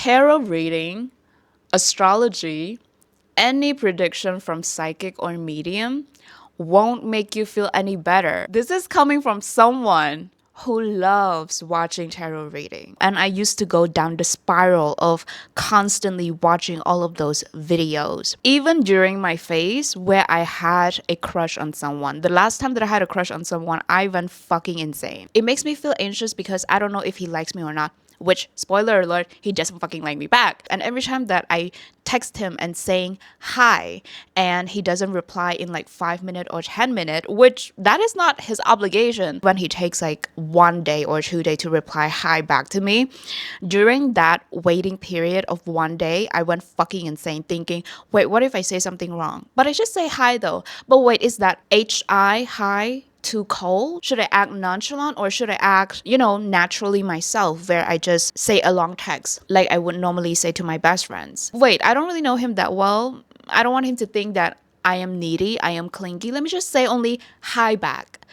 tarot reading, astrology, any prediction from psychic or medium won't make you feel any better. This is coming from someone who loves watching tarot reading. And I used to go down the spiral of constantly watching all of those videos. Even during my phase where I had a crush on someone. The last time that I had a crush on someone, I went fucking insane. It makes me feel anxious because I don't know if he likes me or not. Which, spoiler alert, he doesn't fucking like me back. And every time that I text him and saying hi and he doesn't reply in like 5 minutes or 10 minutes, which that is not his obligation, when he takes like 1 day or 2 days to reply hi back to me, during that waiting period of 1 day, I went fucking insane thinking, wait, what if I say something wrong? But I just say hi though. But wait, is that hi, hi? Too cold? Should I act nonchalant or should I act, naturally myself where I just say a long text like I would normally say to my best friends? Wait, I don't really know him that well. I don't want him to think that I am needy, I am clingy. Let me just say only hi back.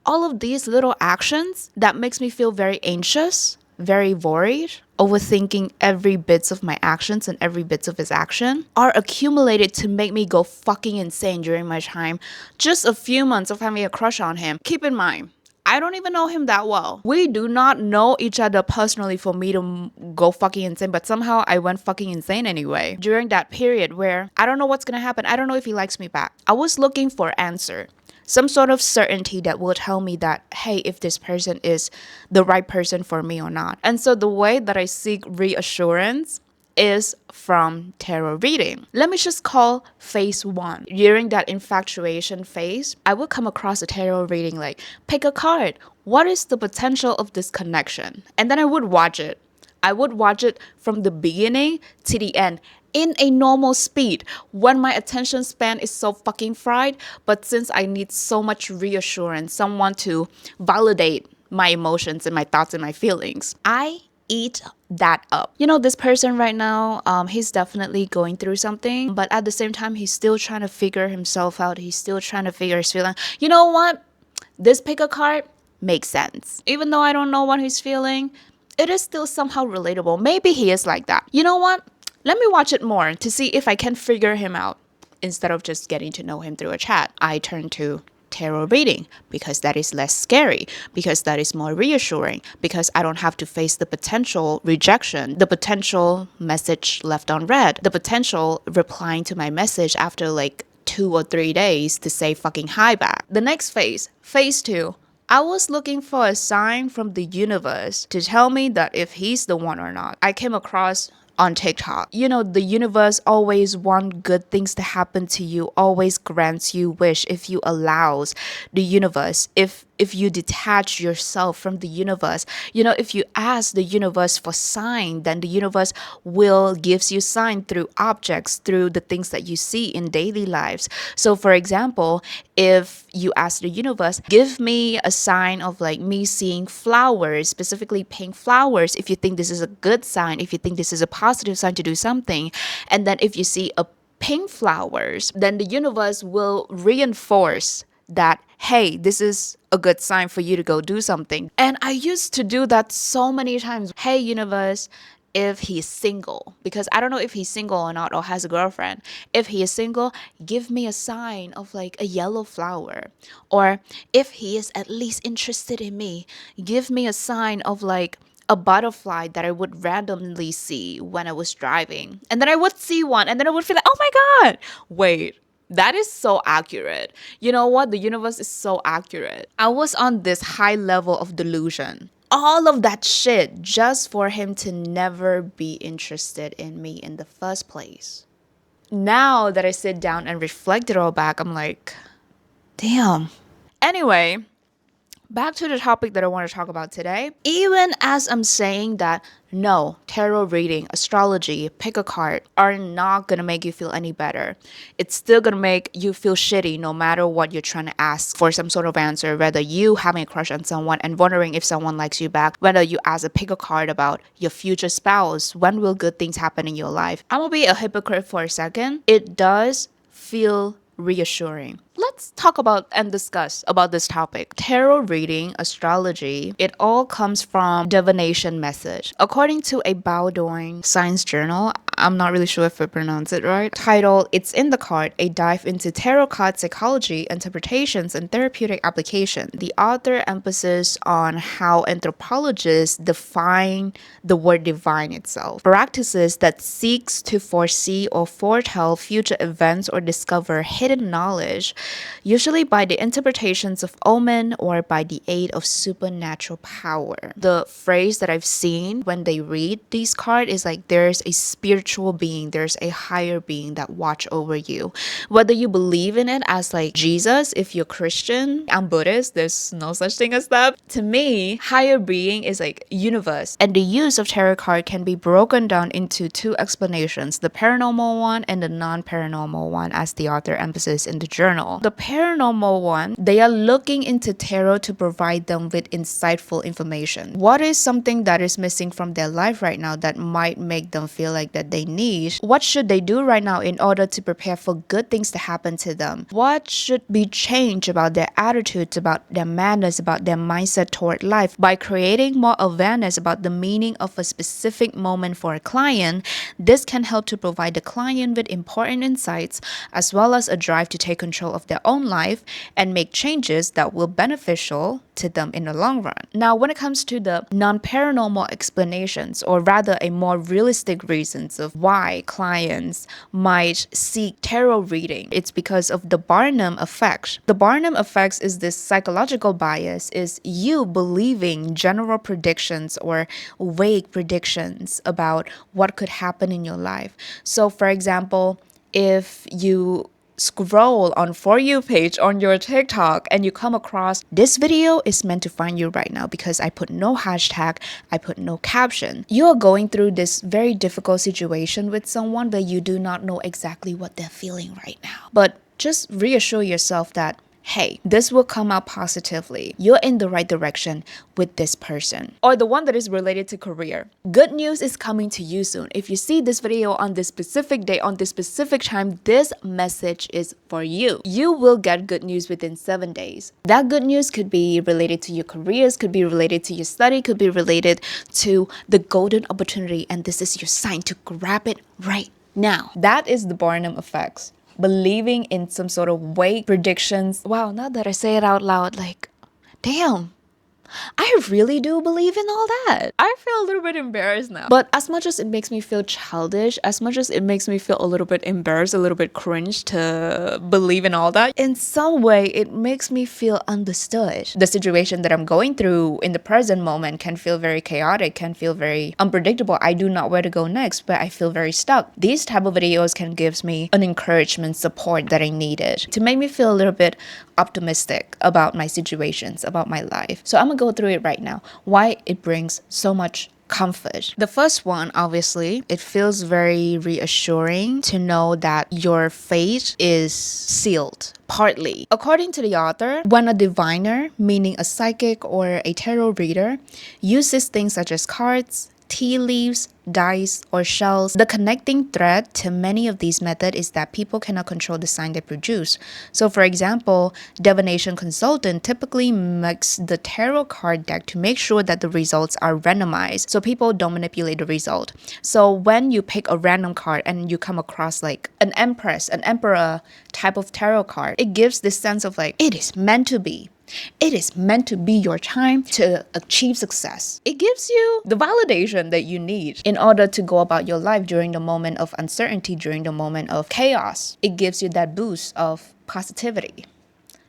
All of these little actions that makes me feel very anxious, very worried, overthinking every bits of my actions and every bits of his action are accumulated to make me go fucking insane during my time. Just a few months of having a crush on him. Keep in mind, I don't even know him that well. We do not know each other personally for me to go fucking insane, but somehow I went fucking insane anyway. During that period where I don't know what's gonna happen. I don't know if he likes me back. I was looking for answer. Some sort of certainty that will tell me that, hey, if this person is the right person for me or not. And so the way that I seek reassurance is from tarot reading. Let me just call phase 1. During that infatuation phase, I would come across a tarot reading like, pick a card. What is the potential of this connection? And then I would watch it. I would watch it from the beginning to the end in a normal speed when my attention span is so fucking fried. But since I need so much reassurance, someone to validate my emotions and my thoughts and my feelings, I eat that up. This person right now, he's definitely going through something, but at the same time, he's still trying to figure himself out. He's still trying to figure his feeling. You know what? This pick a card makes sense. Even though I don't know what he's feeling, it is still somehow relatable. Maybe he is like that. You know what? Let me watch it more to see if I can figure him out instead of just getting to know him through a chat. I turn to tarot reading because that is less scary, because that is more reassuring, because I don't have to face the potential rejection, the potential message left unread, the potential replying to my message after like 2 or 3 days to say fucking hi back. The next phase 2. I was looking for a sign from the universe to tell me that if he's the one or not. I came across on TikTok. The universe always want good things to happen to you, always grants you wish if you allows the universe, if you detach yourself from the universe, if you ask the universe for sign, then the universe will gives you sign through objects, through the things that you see in daily lives. So for example, if you ask the universe, give me a sign of like me seeing flowers, specifically pink flowers, if you think this is a good sign, if you think this is a positive sign to do something, and then if you see a pink flowers, then the universe will reinforce that, hey, this is a good sign for you to go do something. And I used to do that so many times. Hey, universe, if he's single, because I don't know if he's single or not or has a girlfriend. If he is single, give me a sign of like a yellow flower. Or if he is at least interested in me, give me a sign of like a butterfly that I would randomly see when I was driving. And then I would see one and then I would feel like, oh my God, wait. That is so accurate. You know what? The universe is so accurate. I was on this high level of delusion. All of that shit just for him to never be interested in me in the first place. Now that I sit down and reflect it all back, I'm like, damn. Anyway, back to the topic that I want to talk about today. Even as I'm saying that, no, tarot reading, astrology, pick a card are not going to make you feel any better. It's still going to make you feel shitty no matter what you're trying to ask for some sort of answer, whether you having a crush on someone and wondering if someone likes you back, whether you ask a pick a card about your future spouse, when will good things happen in your life. I'm going to be a hypocrite for a second. It does feel reassuring. Let's let's talk about and discuss about this topic. Tarot reading, astrology, it all comes from divination method. According to a Bowdoin science journal, I'm not really sure if I pronounce it right, titled It's in the Card, A Dive into Tarot Card Psychology, Interpretations, and Therapeutic Application. The author emphasizes on how anthropologists define the word divine itself. Practices that seeks to foresee or foretell future events or discover hidden knowledge, usually by the interpretations of omen or by the aid of supernatural power. The phrase that I've seen when they read these cards is like, there's a spiritual being, there's a higher being that watch over you. Whether you believe in it as like Jesus, if you're Christian, I'm Buddhist, there's no such thing as that. To me, higher being is like universe. And the use of tarot card can be broken down into two explanations, the paranormal one and the non-paranormal one, as the author emphasizes in the journal. The paranormal one, they are looking into tarot to provide them with insightful information. What is something that is missing from their life right now that might make them feel like that they need? What should they do right now in order to prepare for good things to happen to them? What should be changed about their attitudes, about their manners, about their mindset toward life? By creating more awareness about the meaning of a specific moment for a client, this can help to provide the client with important insights as well as a drive to take control of their own life and make changes that will be beneficial to them in the long run. Now, when it comes to the non-paranormal explanations, or rather a more realistic reasons of why clients might seek tarot reading, it's because of the Barnum effect. The Barnum effect is this psychological bias, is you believing general predictions or vague predictions about what could happen in your life. So for example, if you scroll on For You page on your TikTok and you come across this video is meant to find you right now because I put no hashtag, I put no caption. You are going through this very difficult situation with someone, but you do not know exactly what they're feeling right now. But just reassure yourself that, hey, this will come out positively. You're in the right direction with this person. Or the one that is related to career. Good news is coming to you soon. If you see this video on this specific day, on this specific time, this message is for you. You will get good news within 7 days. That good news could be related to your careers, could be related to your study, could be related to the golden opportunity, and this is your sign to grab it right now. That is the Barnum effects. Believing in some sort of vague predictions. Wow, now that I say it out loud, like, damn, I really do believe in all that. I feel a little bit embarrassed now. But as much as it makes me feel childish, as much as it makes me feel a little bit embarrassed, a little bit cringe to believe in all that, in some way, it makes me feel understood. The situation that I'm going through in the present moment can feel very chaotic, can feel very unpredictable. I do not know where to go next, but I feel very stuck. These type of videos can give me an encouragement, support that I needed to make me feel a little bit optimistic about my situations, about my life. So I'm gonna go through it right now. Why it brings so much comfort. The first one, obviously, it feels very reassuring to know that your fate is sealed. Partly. According to the author, when a diviner, meaning a psychic or a tarot reader, uses things such as cards, tea leaves, dice, or shells, the connecting thread to many of these methods is that people cannot control the sign they produce. So for example, divination consultant typically makes the tarot card deck to make sure that the results are randomized so people don't manipulate the result. So when you pick a random card and you come across like an empress, an emperor type of tarot card, it gives this sense of like, it is meant to be. It is meant to be your time to achieve success. It gives you the validation that you need in order to go about your life during the moment of uncertainty, during the moment of chaos. It gives you that boost of positivity.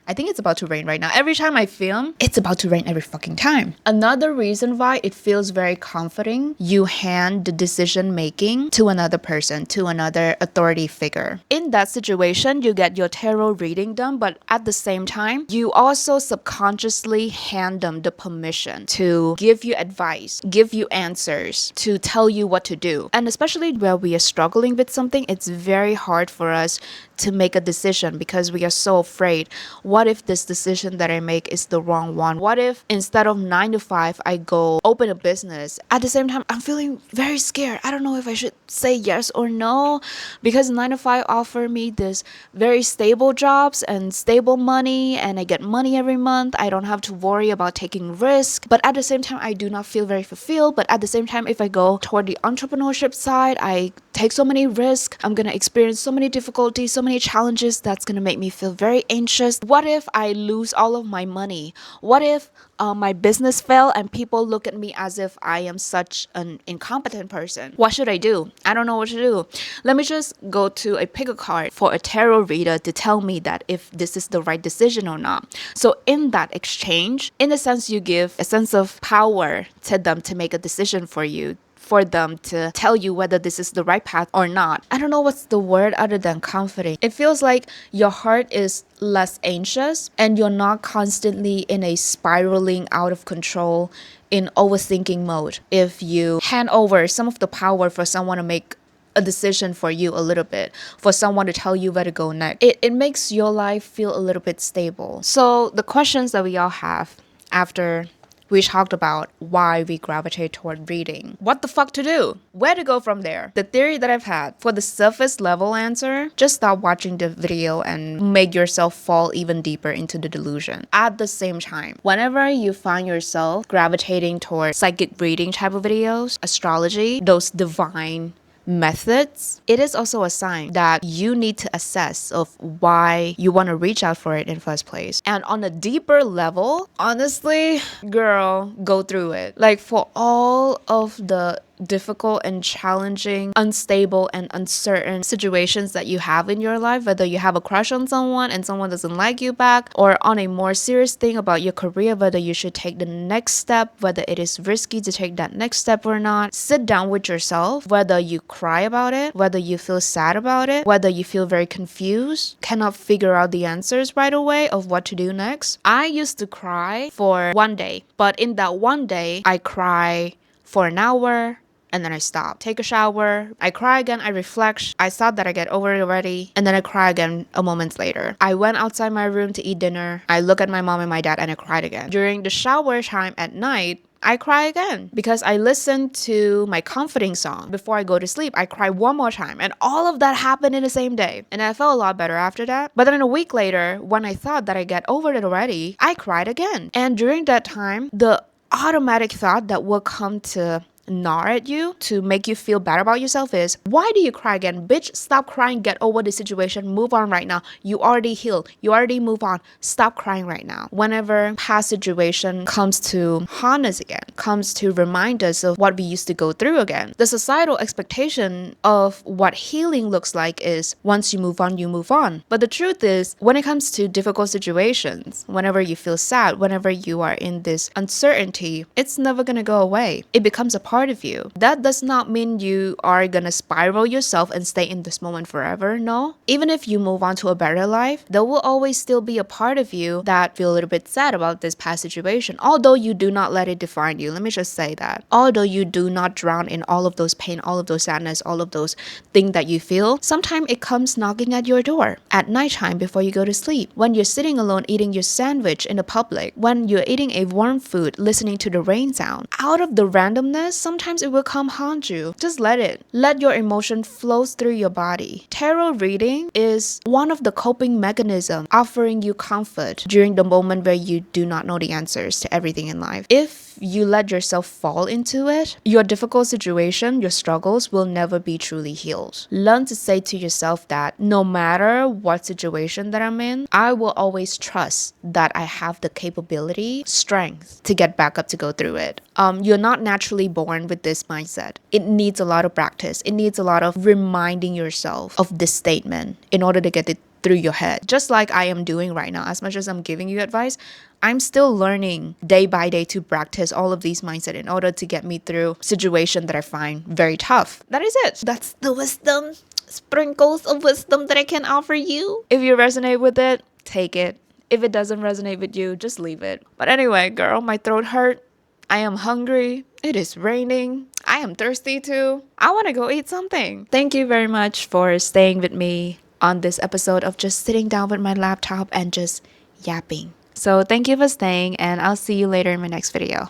I think it's about to rain right now. Every time I film, it's about to rain every fucking time. Another reason why it feels very comforting, you hand the decision making to another person, to another authority figure. In that situation, you get your tarot reading done, but at the same time, you also subconsciously hand them the permission to give you advice, give you answers, to tell you what to do. And especially where we are struggling with something, it's very hard for us to make a decision because we are so afraid. What if this decision that I make is the wrong one? What if instead of 9 to 5, I go open a business? At the same time, I'm feeling very scared. I don't know if I should say yes or no, because 9 to 5 offer me this very stable jobs and stable money, and I get money every month. I don't have to worry about taking risk. But at the same time, I do not feel very fulfilled. But at the same time, if I go toward the entrepreneurship side, I take so many risks. I'm gonna experience so many difficulties, so many challenges that's gonna make me feel very anxious. What if I lose all of my money? What if my business fail and people look at me as if I am such an incompetent person? What should I do? I don't know what to do. Let me just go to pick a card for a tarot reader to tell me that if this is the right decision or not. So in that exchange, in a sense, you give a sense of power to them to make a decision for you, for them to tell you whether this is the right path or not. I don't know what's the word other than comforting. It feels like your heart is less anxious and you're not constantly in a spiraling out of control in overthinking mode. If you hand over some of the power for someone to make a decision for you a little bit, for someone to tell you where to go next, it makes your life feel a little bit stable. So the questions that we all have after we talked about why we gravitate toward reading. What the fuck to do? Where to go from there? The theory that I've had for the surface level answer, just stop watching the video and make yourself fall even deeper into the delusion. At the same time, whenever you find yourself gravitating toward psychic reading type of videos, astrology, those divine methods, it is also a sign that you need to assess of why you want to reach out for it in first place. And on a deeper level, honestly, girl, go through it. Like, for all of the difficult and challenging, unstable and uncertain situations that you have in your life, whether you have a crush on someone and someone doesn't like you back, or on a more serious thing about your career, whether you should take the next step, whether it is risky to take that next step or not, sit down with yourself, whether you cry about it, whether you feel sad about it, whether you feel very confused, cannot figure out the answers right away of what to do next. I used to cry for one day, but in that one day, I cry for an hour, and then I stop. Take a shower. I cry again. I reflect. I thought that I get over it already. And then I cry again a moment later. I went outside my room to eat dinner. I look at my mom and my dad and I cried again. During the shower time at night, I cry again because I listened to my comforting song before I go to sleep. I cry one more time, and all of that happened in the same day, and I felt a lot better after that. But then a week later, when I thought that I get over it already, I cried again. And during that time, the automatic thought that will come to gnaw at you to make you feel bad about yourself is, why do you cry again? Bitch, stop crying. Get over the situation. Move on right now. You already healed. You already move on. Stop crying right now. Whenever past situation comes to haunt us again, comes to remind us of what we used to go through again, the societal expectation of what healing looks like is once you move on, you move on. But the truth is, when it comes to difficult situations, whenever you feel sad, whenever you are in this uncertainty, it's never gonna go away. It becomes a part of you. That does not mean you are gonna spiral yourself and stay in this moment forever. No. Even if you move on to a better life, there will always still be a part of you that feel a little bit sad about this past situation, although you do not let it define you. Let me just say that. Although you do not drown in all of those pain, all of those sadness, all of those things that you feel, sometimes it comes knocking at your door at nighttime before you go to sleep, when you're sitting alone eating your sandwich in the public, when you're eating a warm food, listening to the rain sound. Out of the randomness, sometimes it will come haunt you. Just let it. Let your emotion flow through your body. Tarot reading is one of the coping mechanisms offering you comfort during the moment where you do not know the answers to everything in life. If you let yourself fall into it, your difficult situation, your struggles will never be truly healed. Learn to say to yourself that no matter what situation that I'm in, I will always trust that I have the capability, strength to get back up to go through it. You're not naturally born with this mindset. It needs a lot of practice. It needs a lot of reminding yourself of this statement in order to get it through your head. Just like I am doing right now. As much as I'm giving you advice, I'm still learning day by day to practice all of these mindset in order to get me through situation that I find very tough. That is it. That's the wisdom, sprinkles of wisdom that I can offer you. If you resonate with it, take it. If it doesn't resonate with you, just leave it. But anyway, girl, my throat hurt. I am hungry. It is raining. I am thirsty too. I want to go eat something. Thank you very much for staying with me on this episode of just sitting down with my laptop and just yapping. So thank you for staying, and I'll see you later in my next video.